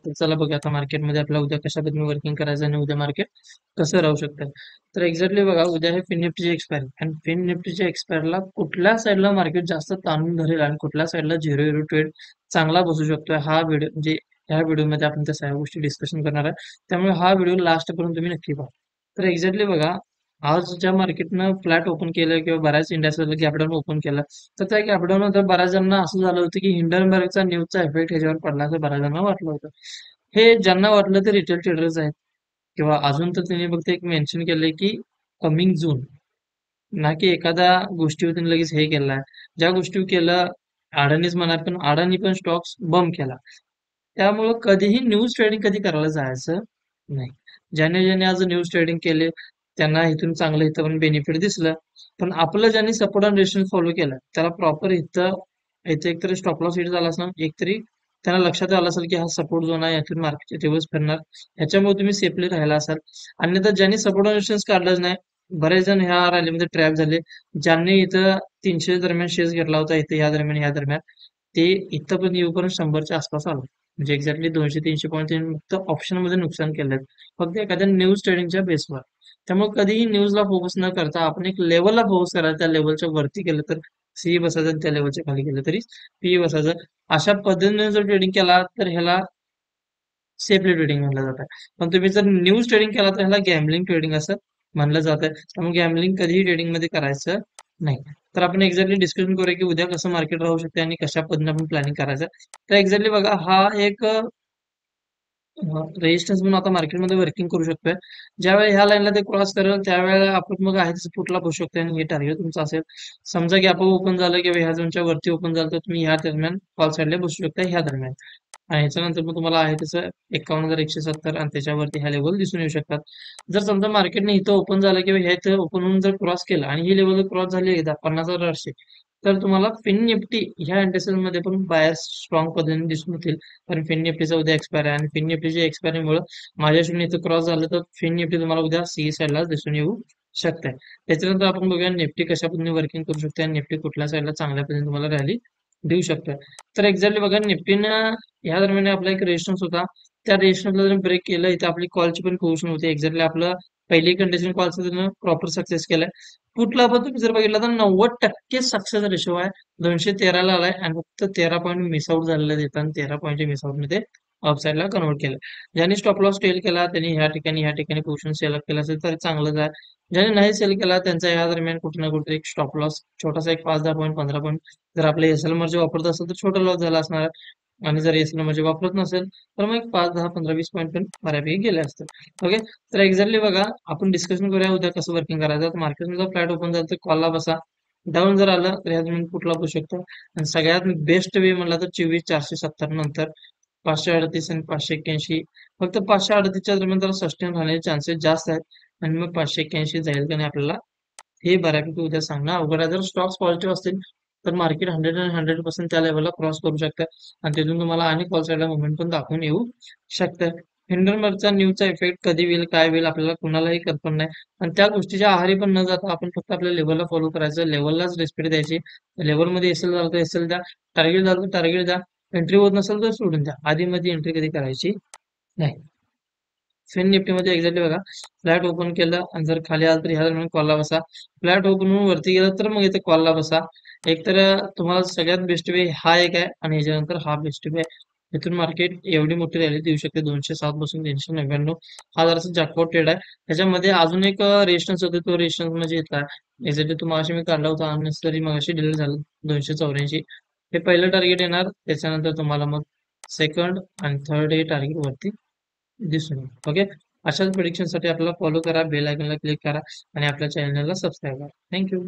तर चला बघा आता मार्केटमध्ये आपल्याला उद्या कशा पद्धतीने वर्किंग करायचं आणि उद्या मार्केट कसं राहू शकतं. तर एक्झॅक्टली बघा उद्या हे फिन निफ्टीची एक्सपायरी आणि फिन निफ्टीच्या एक्सपायरीला कुठल्या साईडला मार्केट जास्त ताणून धरेल आणि कुठल्या साईडला झिरो झिरो ट्रेड चांगला बसू शकतोय हा व्हिडिओ म्हणजे ह्या व्हिडिओमध्ये आपण त्या सगळ्या गोष्टी डिस्कशन करणार आहे. त्यामुळे हा व्हिडिओ लास्ट पर्यंत तुम्ही नक्की पहा. तर एक्झॅक्टली बघा आज ज्या मार्केटनं फ्लॅट ओपन केलं किंवा बऱ्याच इंडियाचं गॅप डाऊन ओपन केलं तर त्या गॅप डाऊन मध्ये बऱ्याच जणांना असं झालं होतं की हिंडनबर्गचा न्यूजचा इफेक्ट ह्याच्यावर पडला असं बऱ्याच जणांना वाटलं होतं. हे ज्यांना वाटलं ते रिटेल ट्रेडर्स आहेत किंवा अजून तर त्यांनी फक्त एक मेन्शन केलंय की कमिंग जून ना की एखाद्या गोष्टीवर त्यांनी लगेच हे केलं आहे. ज्या गोष्टी केलं अडाणीच म्हणा पण अडाणी पण स्टॉक्स बंद केला. त्यामुळं कधीही न्यूज ट्रेडिंग कधी करायला जायचं नाही. ज्याने ज्याने आज न्यूज ट्रेडिंग केले त्यांना इथून चांगलं इथं पण बेनिफिट दिसलं. पण आपलं ज्यांनी सपोर्ट अँड रेशन फॉलो केलं त्याला प्रॉपर इथं इथे एकतरी स्टॉप लॉस हिट झाला असणार एकतरी त्यांना लक्षात आलं असेल की हा सपोर्ट झोन आहे यातून मार्केटचे दिवस फिरणार ह्याच्यामुळे तुम्ही सेफली राहिला असाल. अन्यथा ज्यांनी सपोर्ट अँड रेशन्स काढलंच नाही बरेच जण ह्या रॅलीमध्ये ट्रॅप झाले. ज्यांनी इथं 300 दरम्यान शेअर्स घेतला होता इथे या दरम्यान ते इथं पण येऊपर्यंत 100च्या आसपास आलं. म्हणजे एक्झॅक्टली 200-300 पॉईंट त्यांनी फक्त ऑप्शनमध्ये नुकसान केलं फक्त एखाद्या न्यूज ट्रेडिंगच्या बेसवर. त्यामुळे कधीही न्यूजला फोकस न करता आपण एक लेवलला फोकस करायचा त्या लेवलच्या वरती केलं तर सी बसायचं आणि त्या लेवलच्या खाली केलं तरी पी बसायचं. अशा पद्धतीने जर ट्रेडिंग केला तर ह्याला सेफली ट्रेडिंग म्हणलं जातं. पण तुम्ही जर न्यूज ट्रेडिंग केला तर ह्याला गॅमलिंग ट्रेडिंग असं म्हणलं जातं. त्यामुळे गॅमलिंग कधीही ट्रेडिंगमध्ये करायचं नाही. तर आपण एक्झॅक्टली डिस्कशन करूया की उद्या कसं मार्केट राहू शकते आणि कशा पद्धतीने आपण प्लॅनिंग करायचं. तर एक्झॅक्टली बघा हा एक रेजिस्टन्स म्हणून आता मार्केटमध्ये वर्किंग करू शकतोय. ज्यावेळी ह्या लाईनला ते क्रॉस करेल त्यावेळेला आपण मग आहे सपोर्टला बसू शकतो आणि हे टार्गेट तुमचं असेल. समजा की आपण ओपन झालं किंवा ह्या झोनच्या वरती ओपन झालं तर तुम्ही ह्या दरम्यान कॉल साईडला बसू शकता ह्या दरम्यान. आणि ह्याच्यानंतर मग तुम्हाला आहे तसं 51,170 आणि त्याच्यावरती ह्या लेवल दिसून येऊ शकतात. जर समजा मार्केटने इथं ओपन झालं किंवा ह्या इथं ओपन होऊन जर क्रॉस केलं आणि ही लेवल जर क्रॉस झाली एकदा 50,800 तर तुम्हाला फिन निफ्टी ह्या अँटेसिस मध्ये पण बायर्स स्ट्रॉंग पद्धतीने दिसून येतील. कारण फिन निफ्टीचा उद्या एक्सपायर आहे आणि फिन निफ्टीच्या एक्सपायरीमुळे माझ्या शून्य इथं क्रॉस झालं तर फिन निफ्टी तुम्हाला उद्या सी साईडला दिसून येऊ शकते. त्याच्यानंतर आपण बघूया निफ्टी कशा पद्धतीने वर्किंग करू शकते आणि निफ्टी कुठल्या साईडला चांगल्या पद्धतीने तुम्हाला रॅली देऊ शकते. तर एक्झॅक्टली बघा निफ्टीनं या दरम्यान आपला एक रेजिस्टन्स होता त्या रेजिस्टन्सला जर ब्रेक केलं इथं आपली कॉलची पण पोझिशन होती. एक्झॅक्टली आपलं पहिली कंडिशन कॉलचं त्यानं प्रॉपर सक्सेस केलाय. पुटला पण तुम्ही जर बघितलं तर 90% सक्सेस रेशो आहे. 213ला आलाय आणि फक्त 13 पॉईंट मिस आउट झालेले आहेत आणि 13 पॉईंटच्या मिस आउट मध्ये अपसाईडला कन्वर्ट केलं. ज्यांनी स्टॉप लॉस सेल केला त्यांनी ह्या ठिकाणी पोझिशन सेल केलं असेल तर चांगलंच आहे. ज्यांनी नाही सेल केला त्यांचा या दरम्यान कुठे ना कुठे एक स्टॉप लॉस छोटासा एक 5-10 पॉईंट 15 पॉईंट जर आपल्या एसएल मध्ये वापरत असेल तर छोटा लॉस झाला असणार आहे. आणि जर एसएल मध्ये वापरत नसेल तर मग एक 5-10-15-20 पॉईंट पण बऱ्यापैकी गेले असतील. ओके. तर एक्झॅक्टली बघा आपण डिस्कशन करूया उद्या कसं वर्किंग करायचं. मार्केटमध्ये फ्लॅट ओपन झालं तर कॉलला बसा. डाऊन जर आलं तर ह्या तुम्ही कुठला बसू शकता आणि सगळ्यात बेस्ट वे म्हणला तर 24,470 नंतर 538 आणि 581 फक्त 538च्या दरम्यान जरा सस्टेन राहण्याचे चान्सेस जास्त आहेत आणि मग 581 जाईल का नाही आपल्याला हे बऱ्यापैकी उद्या सांगणं अवघड आहे. जर स्टॉक्स पॉझिटिव्ह असतील तर मार्केट 100% त्या लेवलला क्रॉस करू शकतं आणि तिथून तुम्हाला आणि कॉल साईडला मुवमेंट पण दाखवून येऊ शकतं. हिंडनबर्गचा न्यूजचा इफेक्ट कधी होईल काय होईल आपल्याला कुणालाही कल्पना नाही. आणि त्या गोष्टीच्या आहारी पण न जाता आपण फक्त आपल्या लेवलला फॉलो करायचं लेवललाच रिस्पेक्ट द्यायची. लेवलमध्ये एसेल झालं तर एसेल द्या टार्गेट झालं तर टार्गेट द्या एंट्री होत नसेल तर सोडून द्या. आधी मध्ये एंट्री कधी करायची नाही. फिन निफ्टीमध्ये एक्झॅक्टली बघा फ्लॅट ओपन केलं आणि जर खाली आलं तर ह्या दरम्यान कॉलला बसा. फ्लॅट ओपन होऊन वरती गेलं तर मग इथे कॉलला बसा. एक तर तुम्हाला सगळ्यात बेस्ट वे हा एक आहे आणि ह्याच्यानंतर हा बेस्ट वे आहे. इथून मार्केट एवढी मोठी रॅली देऊ शकते 207 पासून 399 हा जरासा जॅकपॉट ट्रेड आहे. त्याच्यामध्ये अजून एक रेजिस्टन्स होते तो रेजिस्टन्स म्हणजे इथला एक्झॅक्टली तो मगाशी मी काढला होता अननेसेसरी मगाशी डिलीट झालं 284. हे पहिलं टार्गेट येणार त्याच्यानंतर तुम्हाला मग सेकंड आणि थर्ड हे टार्गेट वरती दिसून येईल. ओके. अशाच प्रिडिक्शनसाठी आपल्याला फॉलो करा बेल आयकॉनला क्लिक करा आणि आपल्या चॅनलला सबस्क्राईब करा. थँक्यू.